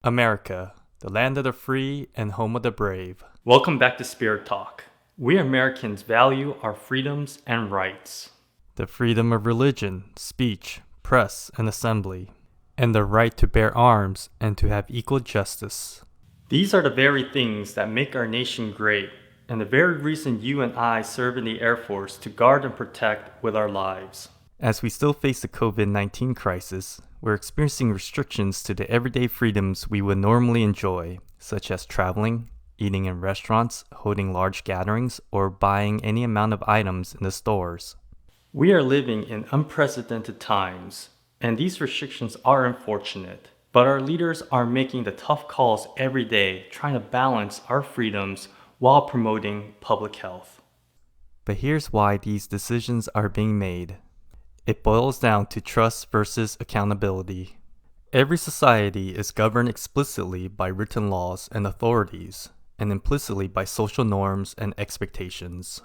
America, the land of the free and home of the brave. Welcome back to Spirit Talk. We Americans value our freedoms and rights. The freedom of religion, speech, press, and assembly, and the right to bear arms and to have equal justice. These are the very things that make our nation great, and the very reason you and I serve in the Air Force to guard and protect with our lives. As we still face the COVID-19 crisis, we're experiencing restrictions to the everyday freedoms we would normally enjoy, such as traveling, eating in restaurants, holding large gatherings, or buying any amount of items in the stores. We are living in unprecedented times, and these restrictions are unfortunate, but our leaders are making the tough calls every day, trying to balance our freedoms while promoting public health. But here's why these decisions are being made. It boils down to trust versus accountability. Every society is governed explicitly by written laws and authorities, and implicitly by social norms and expectations.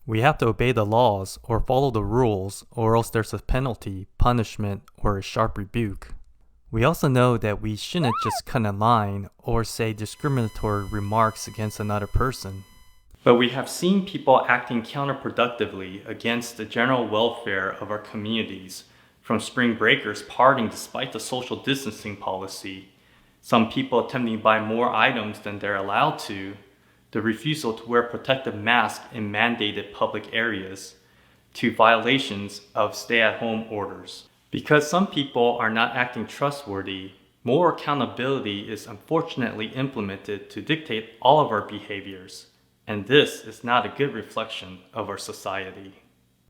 We have to obey the laws or follow the rules, or else there's a penalty, punishment, or a sharp rebuke. We also know that we shouldn't just cut a line or say discriminatory remarks against another person. But we have seen people acting counterproductively against the general welfare of our communities, from spring breakers partying despite the social distancing policy, some people attempting to buy more items than they're allowed to, the refusal to wear protective masks in mandated public areas, to violations of stay-at-home orders. Because some people are not acting trustworthy, more accountability is unfortunately implemented to dictate all of our behaviors. And this is not a good reflection of our society.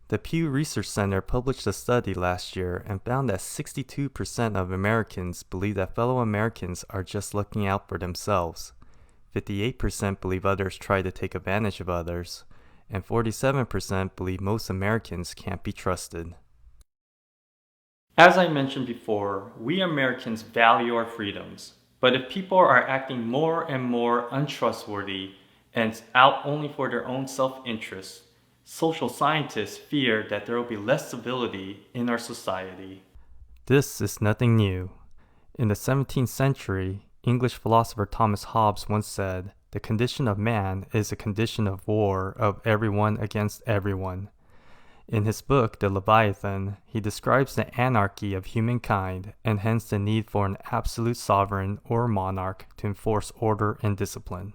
The Pew Research Center published a study last year and found that 62% of Americans believe that fellow Americans are just looking out for themselves. 58% believe others try to take advantage of others, and 47% believe most Americans can't be trusted. As I mentioned before, we Americans value our freedoms, but if people are acting more and more untrustworthy and out only for their own self-interest, social scientists fear that there will be less stability in our society. This is nothing new. In the 17th century, English philosopher Thomas Hobbes once said, "The condition of man is a condition of war of everyone against everyone." In his book, The Leviathan, he describes the anarchy of humankind and hence the need for an absolute sovereign or monarch to enforce order and discipline.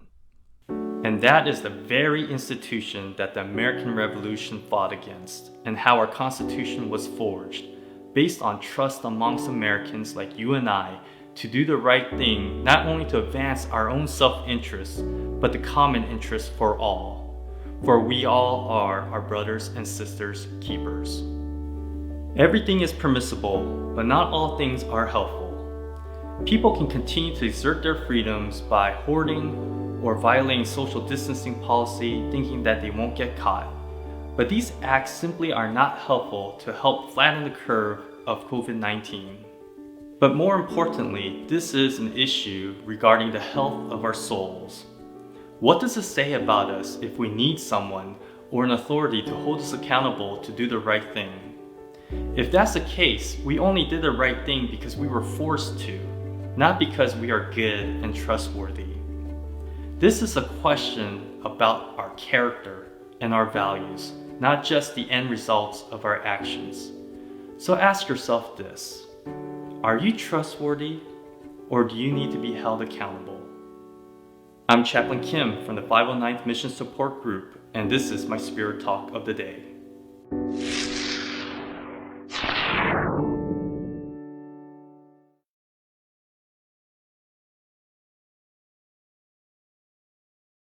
And that is the very institution that the American Revolution fought against, and how our Constitution was forged, based on trust amongst Americans like you and I to do the right thing, not only to advance our own self-interest, but the common interest for all. For we all are our brothers and sisters' keepers. Everything is permissible, but not all things are helpful. People can continue to exert their freedoms by hoarding or violating social distancing policy, thinking that they won't get caught. But these acts simply are not helpful to help flatten the curve of COVID-19. But more importantly, this is an issue regarding the health of our souls. What does it say about us if we need someone or an authority to hold us accountable to do the right thing? If that's the case, we only did the right thing because we were forced to, not because we are good and trustworthy. This is a question about our character and our values, not just the end results of our actions. So ask yourself this: are you trustworthy, or do you need to be held accountable? I'm Chaplain Kim from the 509th Mission Support Group, and this is my Spirit Talk of the Day.